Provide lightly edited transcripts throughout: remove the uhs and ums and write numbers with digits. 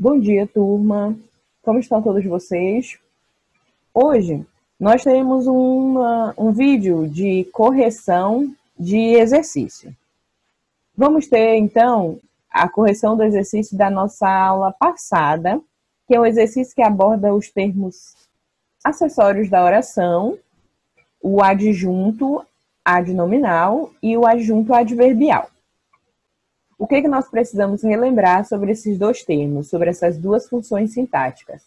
Bom dia, turma. Como estão todos vocês? Hoje nós teremos um vídeo de correção de exercício. Vamos ter, então, a correção do exercício da nossa aula passada, que é um exercício que aborda os termos acessórios da oração, o adjunto adnominal e o adjunto adverbial. O que nós precisamos relembrar sobre esses dois termos, sobre essas duas funções sintáticas?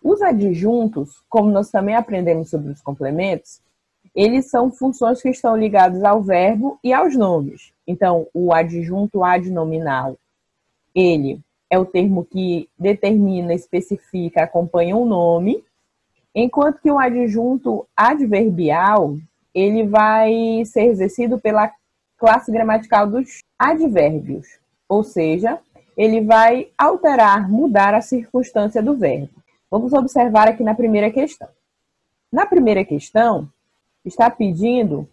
Os adjuntos, como nós também aprendemos sobre os complementos, eles são funções que estão ligadas ao verbo e aos nomes. Então, o adjunto adnominal, ele é o termo que determina, especifica, acompanha um nome, enquanto que o adjunto adverbial, ele vai ser exercido pela classe gramatical dos advérbios, ou seja, ele vai alterar, mudar a circunstância do verbo. Vamos observar aqui na primeira questão. Na primeira questão, está pedindo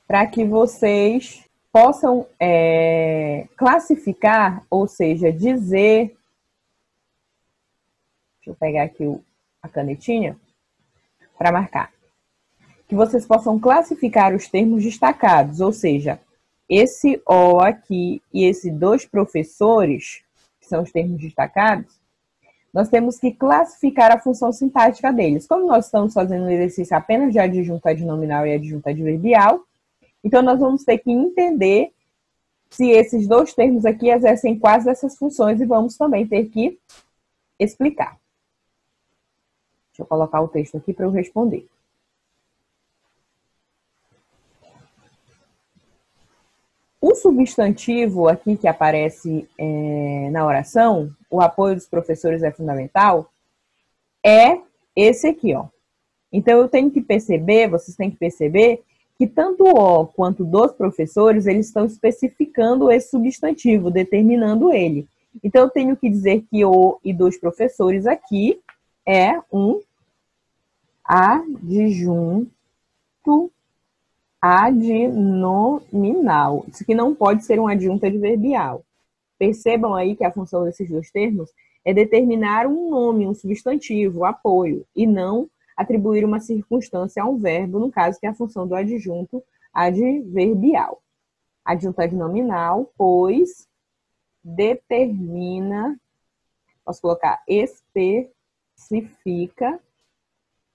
para que vocês possam classificar, ou seja, dizer... Deixa eu pegar aqui a canetinha para marcar. Que vocês possam classificar os termos destacados, ou seja, esse O aqui e esse dois professores, que são os termos destacados, nós temos que classificar a função sintática deles. Como nós estamos fazendo um exercício apenas de adjunto adnominal e adjunto adverbial, então nós vamos ter que entender se esses dois termos aqui exercem quais dessas funções e vamos também ter que explicar. Deixa eu colocar o texto aqui para eu responder. O substantivo aqui que aparece na oração, o apoio dos professores é fundamental, é esse aqui, ó. Então, eu tenho que perceber, vocês têm que perceber, que tanto o quanto dos professores, eles estão especificando esse substantivo, determinando ele. Então, eu tenho que dizer que o e dos professores aqui é um adjunto adnominal. Isso aqui não pode ser um adjunto adverbial. Percebam aí que a função desses dois termos é determinar um nome, um substantivo, apoio, e não atribuir uma circunstância a um verbo, no caso que é a função do adjunto adverbial. Adjunto adnominal, pois determina, posso colocar, especifica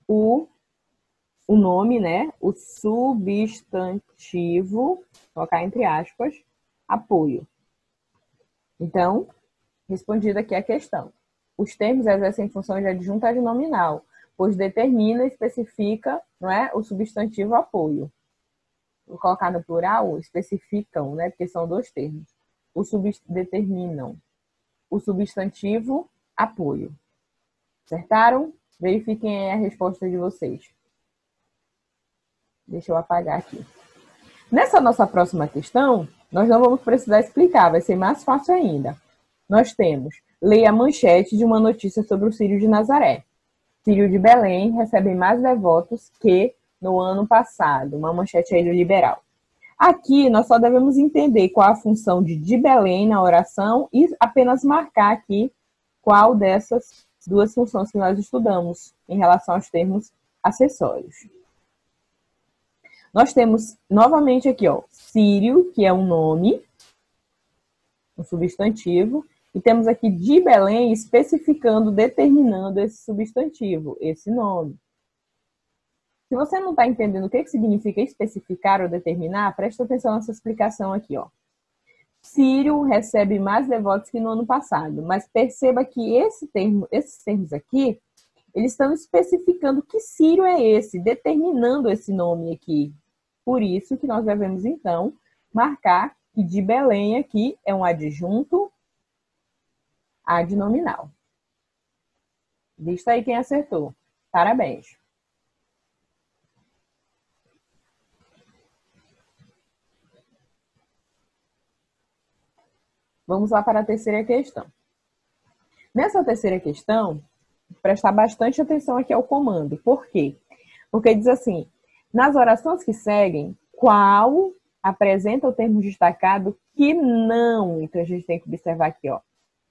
o nome, né? O substantivo, colocar entre aspas, apoio. Então, respondida aqui a questão. Os termos exercem função de adjunto adnominal, pois determina, especifica, não é, o substantivo apoio. Vou colocar no plural, especificam, né? Porque são dois termos. Determinam o substantivo apoio. Acertaram? Verifiquem a resposta de vocês. Deixa eu apagar aqui. Nessa nossa próxima questão, nós não vamos precisar explicar, vai ser mais fácil ainda. Nós temos, leia a manchete de uma notícia sobre o Círio de Nazaré. Círio de Belém recebe mais devotos que no ano passado. Uma manchete aí do Liberal. Aqui, nós só devemos entender qual a função de Belém na oração e apenas marcar aqui qual dessas duas funções que nós estudamos em relação aos termos acessórios. Nós temos novamente aqui, ó, Círio, que é um nome, um substantivo, e temos aqui de Belém especificando, determinando esse substantivo, esse nome. Se você não está entendendo o que significa especificar ou determinar, presta atenção nessa explicação aqui, ó. Círio recebe mais devotos que no ano passado, mas perceba que esses termos aqui, eles estão especificando que Círio é esse, determinando esse nome aqui. Por isso que nós devemos, então, marcar que de Belém aqui é um adjunto adnominal. Visto aí quem acertou. Parabéns. Vamos lá para a terceira questão. Nessa terceira questão, prestar bastante atenção aqui ao comando. Por quê? Porque diz assim, nas orações que seguem, qual apresenta o termo destacado que não? Então, a gente tem que observar aqui, ó.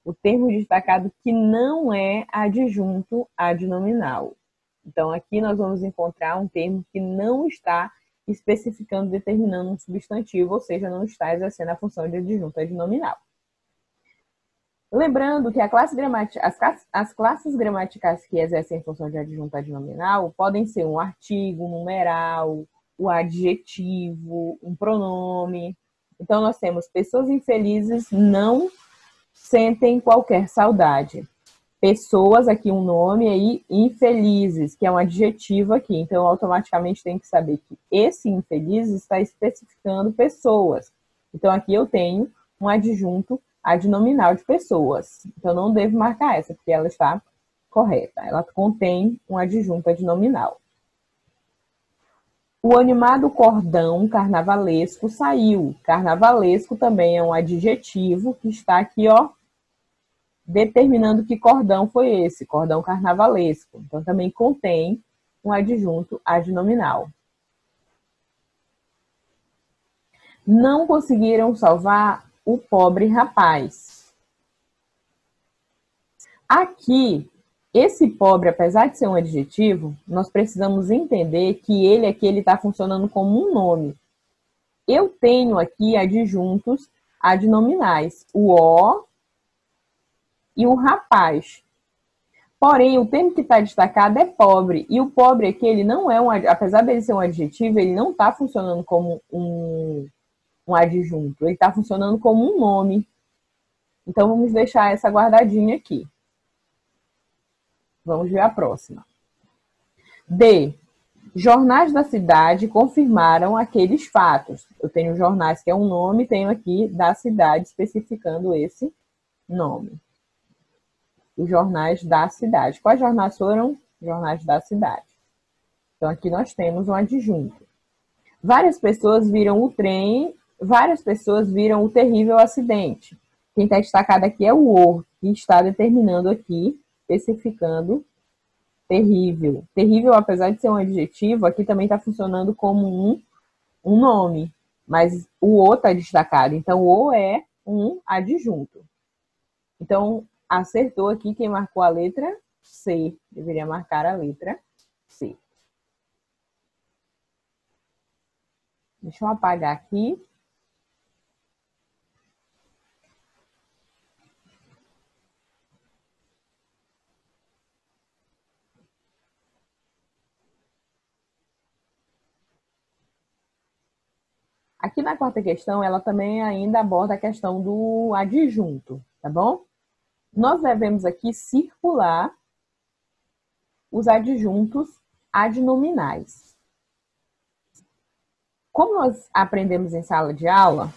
o termo destacado que não é adjunto adnominal. Então, aqui nós vamos encontrar um termo que não está especificando, determinando um substantivo, ou seja, não está exercendo a função de adjunto adnominal. Lembrando que as classes gramaticais que exercem função de adjunto adnominal podem ser um artigo, um numeral, o adjetivo, um pronome. Então, nós temos pessoas infelizes não sentem qualquer saudade. Pessoas, aqui um nome aí, infelizes, que é um adjetivo aqui. Então, automaticamente tem que saber que esse infeliz está especificando pessoas. Então, aqui eu tenho um adjunto adnominal de pessoas. Então, não devo marcar essa, porque ela está correta. Ela contém um adjunto adnominal. O animado cordão carnavalesco saiu. Carnavalesco também é um adjetivo que está aqui, ó, determinando que cordão foi esse, cordão carnavalesco. Então, também contém um adjunto adnominal. Não conseguiram salvar o pobre rapaz. Aqui, esse pobre, apesar de ser um adjetivo, nós precisamos entender que ele aqui está funcionando como um nome. Eu tenho aqui adjuntos adnominais, o o e o rapaz. Porém, o termo que está destacado é pobre. E o pobre aqui, ele não é apesar dele ser um adjetivo, ele não está funcionando como um adjunto. Ele está funcionando como um nome. Então, vamos deixar essa guardadinha aqui. Vamos ver a próxima. D. Jornais da cidade confirmaram aqueles fatos. Eu tenho jornais, que é um nome, tenho aqui da cidade, especificando esse nome. Os jornais da cidade. Quais jornais foram? Jornais da cidade. Então, aqui nós temos um adjunto. Várias pessoas viram o trem, várias pessoas viram o terrível acidente. Quem está destacado aqui é o o, que está determinando aqui, especificando terrível. Terrível, apesar de ser um adjetivo, aqui também está funcionando como um nome. Mas o o está destacado. Então, o é um adjunto. Então, acertou aqui quem marcou a letra C. Deveria marcar a letra C. Deixa eu apagar aqui. Aqui na quarta questão, ela também ainda aborda a questão do adjunto, tá bom? Nós devemos aqui circular os adjuntos adnominais. Como nós aprendemos em sala de aula,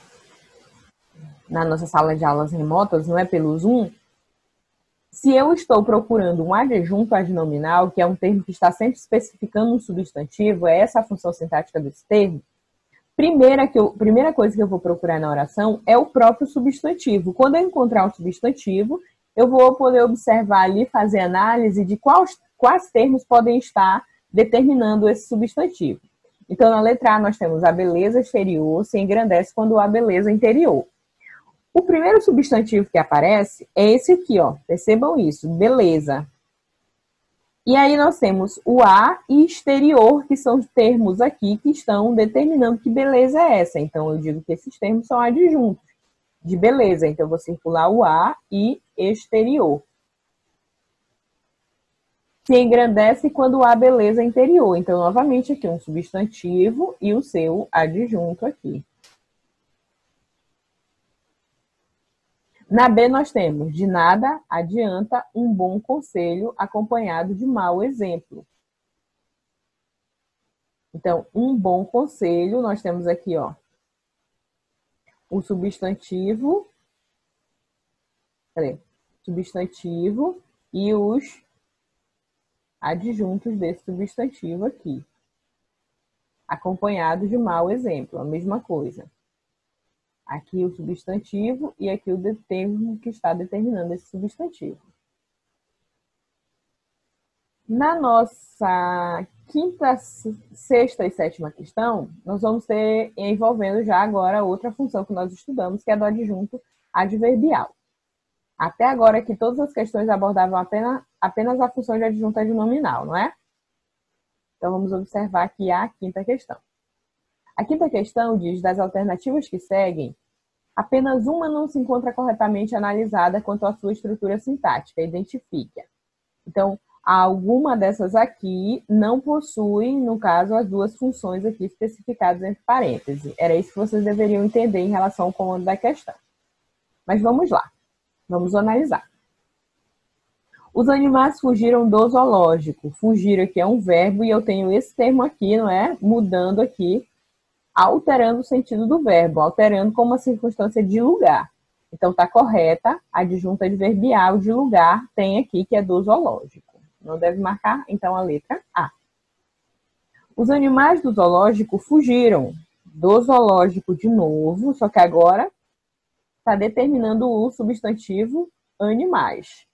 na nossa sala de aulas remotas, não é pelo Zoom, se eu estou procurando um adjunto adnominal, que é um termo que está sempre especificando um substantivo, é essa a função sintática desse termo, primeira coisa que eu vou procurar na oração é o próprio substantivo. Quando eu encontrar um substantivo, eu vou poder observar ali, fazer análise de quais termos podem estar determinando esse substantivo. Então, na letra A, nós temos a beleza exterior, se engrandece quando há beleza interior. O primeiro substantivo que aparece é esse aqui, ó. Percebam isso, beleza. E aí nós temos o a e exterior, que são os termos aqui que estão determinando que beleza é essa. Então, eu digo que esses termos são adjuntos de beleza. Então, eu vou circular o a e exterior. Se engrandece quando há beleza interior. Então, novamente, aqui um substantivo e o seu adjunto aqui. Na B nós temos, de nada adianta um bom conselho acompanhado de mau exemplo. Então, um bom conselho, nós temos aqui, ó, o substantivo e os adjuntos desse substantivo aqui. Acompanhado de mau exemplo, a mesma coisa. Aqui o substantivo e aqui o termo que está determinando esse substantivo. Na nossa quinta, sexta e sétima questão, nós vamos ter envolvendo já agora outra função que nós estudamos, que é do adjunto adverbial. Até agora aqui todas as questões abordavam apenas a função de adjunta adnominal, não é? Então vamos observar aqui a quinta questão. A quinta questão diz: das alternativas que seguem, apenas uma não se encontra corretamente analisada quanto à sua estrutura sintática. Identifique-a. Então, alguma dessas aqui não possui, no caso, as duas funções aqui especificadas entre parênteses. Era isso que vocês deveriam entender em relação ao comando da questão. Mas vamos lá. Vamos analisar. Os animais fugiram do zoológico. Fugir aqui é um verbo e eu tenho esse termo aqui, não é? Mudando aqui, alterando o sentido do verbo, alterando como uma circunstância de lugar. Então, está correta a adjunta adverbial de lugar, tem aqui que é do zoológico. Não deve marcar, então, a letra A. Os animais do zoológico fugiram do zoológico de novo, só que agora está determinando o substantivo animais.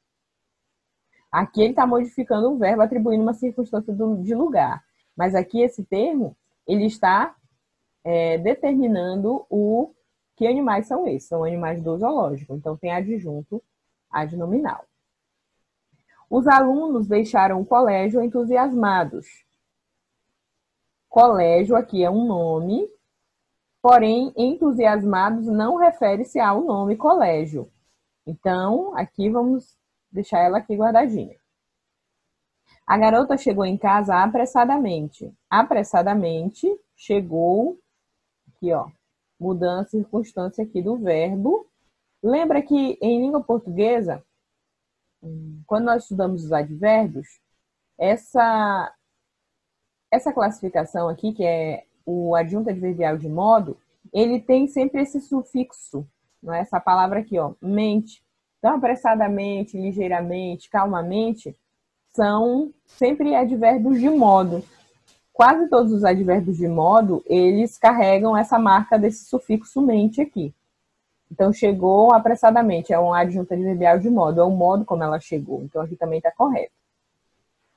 Aqui ele está modificando o verbo, atribuindo uma circunstância de lugar. Mas aqui esse termo, ele está determinando o que animais são esses. São animais do zoológico. Então tem adjunto adnominal. Os alunos deixaram o colégio entusiasmados. Colégio aqui é um nome, porém entusiasmados não refere-se ao nome colégio. Então, aqui vamos deixar ela aqui guardadinha. A garota chegou em casa apressadamente. Apressadamente chegou, aqui ó, mudando a circunstância aqui do verbo. Lembra que em língua portuguesa, quando nós estudamos os advérbios, essa classificação aqui, que é o adjunto adverbial de modo, ele tem sempre esse sufixo, não é? Essa palavra aqui, ó, mente. Então, apressadamente, ligeiramente, calmamente, são sempre advérbios de modo. Quase todos os advérbios de modo, eles carregam essa marca desse sufixo mente aqui. Então, chegou apressadamente, é um adjunto adverbial de modo, é o modo como ela chegou. Então, aqui também está correto.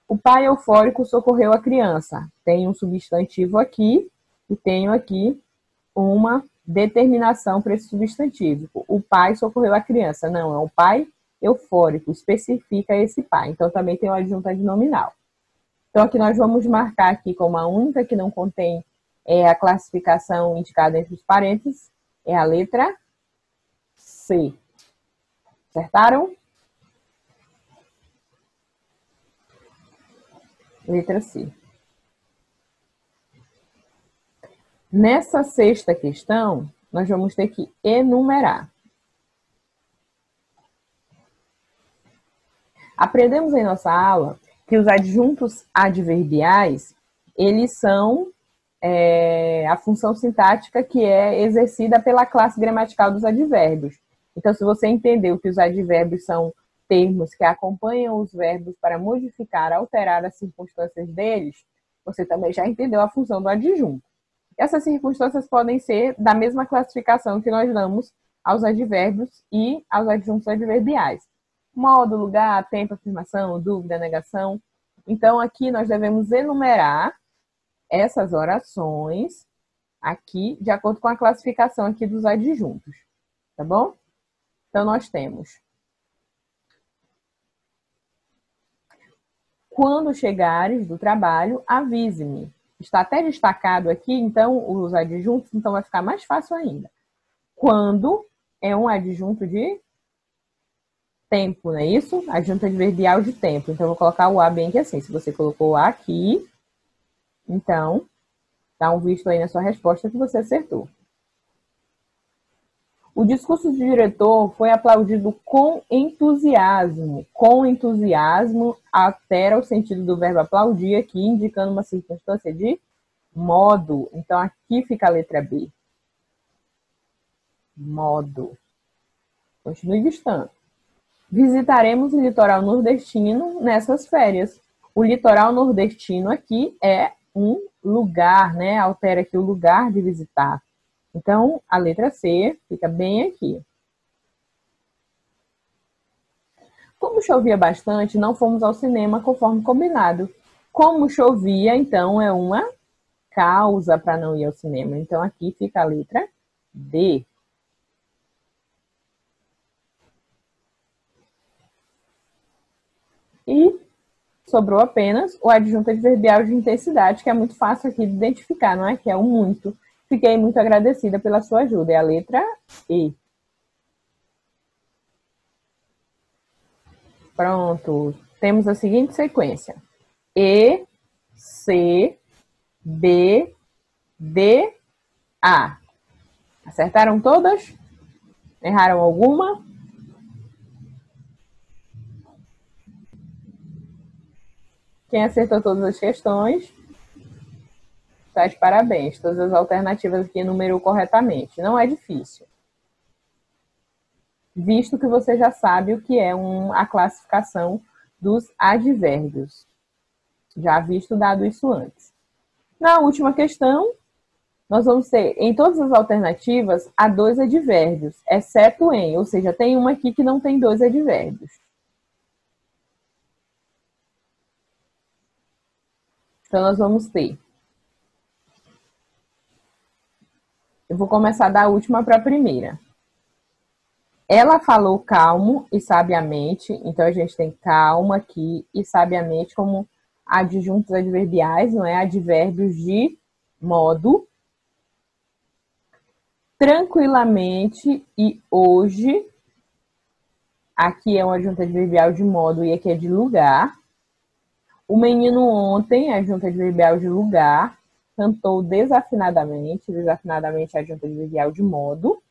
O pai eufórico socorreu a criança. Tem um substantivo aqui e tenho aqui uma determinação para esse substantivo. O pai socorreu a criança. Não, é o pai eufórico, especifica esse pai. Então, também tem o adjunto adnominal. Então, aqui nós vamos marcar aqui como a única que não contém a classificação indicada entre os parênteses, é a letra C. Acertaram? Letra C. Nessa sexta questão, nós vamos ter que enumerar. Aprendemos em nossa aula que os adjuntos adverbiais, eles são a função sintática que é exercida pela classe gramatical dos advérbios. Então, se você entendeu que os advérbios são termos que acompanham os verbos para modificar, alterar as circunstâncias deles, você também já entendeu a função do adjunto. Essas circunstâncias podem ser da mesma classificação que nós damos aos advérbios e aos adjuntos adverbiais. Modo, lugar, tempo, afirmação, dúvida, negação. Então, aqui nós devemos enumerar essas orações aqui de acordo com a classificação aqui dos adjuntos. Tá bom? Então, nós temos: quando chegares do trabalho, avise-me. Está até destacado aqui, então, os adjuntos, então vai ficar mais fácil ainda. Quando é um adjunto de tempo, não é isso? Adjunto adverbial de tempo. Então, eu vou colocar o A bem aqui assim. Se você colocou o A aqui, então, dá um visto aí na sua resposta que você acertou. O discurso do diretor foi aplaudido com entusiasmo. Com entusiasmo altera o sentido do verbo aplaudir aqui, indicando uma circunstância de modo. Então, aqui fica a letra B. Modo. Continue distante. Visitaremos o litoral nordestino nessas férias. O litoral nordestino aqui é um lugar, né? Altera aqui o lugar de visitar. Então, a letra C fica bem aqui. Como chovia bastante, não fomos ao cinema conforme combinado. Como chovia, então, é uma causa para não ir ao cinema. Então, aqui fica a letra D. E sobrou apenas o adjunto adverbial de intensidade, que é muito fácil aqui de identificar, não é? Que é o muito. Fiquei muito agradecida pela sua ajuda. É a letra E. Pronto. Temos a seguinte sequência. E, C, B, D, A. Acertaram todas? Erraram alguma? Quem acertou todas as questões, está de parabéns. Todas as alternativas aqui numerou corretamente. Não é difícil. Visto que você já sabe o que é a classificação dos advérbios. Já visto dado isso antes. Na última questão, nós vamos ter, em todas as alternativas, há 2 advérbios, exceto em, ou seja, tem uma aqui que não tem 2 advérbios. Então, nós vamos ter. Eu vou começar da última para a primeira. Ela falou calmo e sabiamente, então a gente tem calma aqui e sabiamente como adjuntos adverbiais, não é? Advérbios de modo. Tranquilamente e hoje, aqui é um adjunto adverbial de modo e aqui é de lugar. O menino ontem, adjunto adverbial de lugar, cantou desafinadamente. Desafinadamente é adjunto adverbial de modo.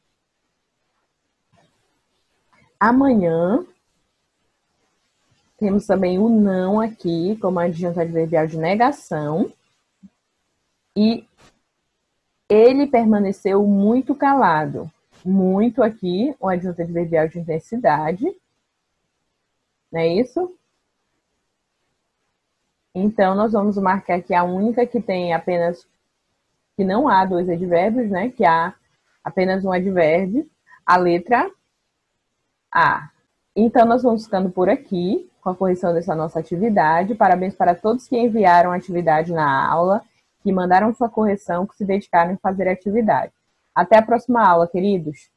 Amanhã, temos também o não aqui, como adjunto adverbial de negação. E ele permaneceu muito calado. Muito aqui, um adjunto adverbial de intensidade. Não é isso? Então, nós vamos marcar aqui a única que tem apenas, que não há 2 advérbios, né? Que há apenas um advérbio, a letra A. Então, nós vamos ficando por aqui, com a correção dessa nossa atividade. Parabéns para todos que enviaram a atividade na aula, que mandaram sua correção, que se dedicaram em fazer a atividade. Até a próxima aula, queridos!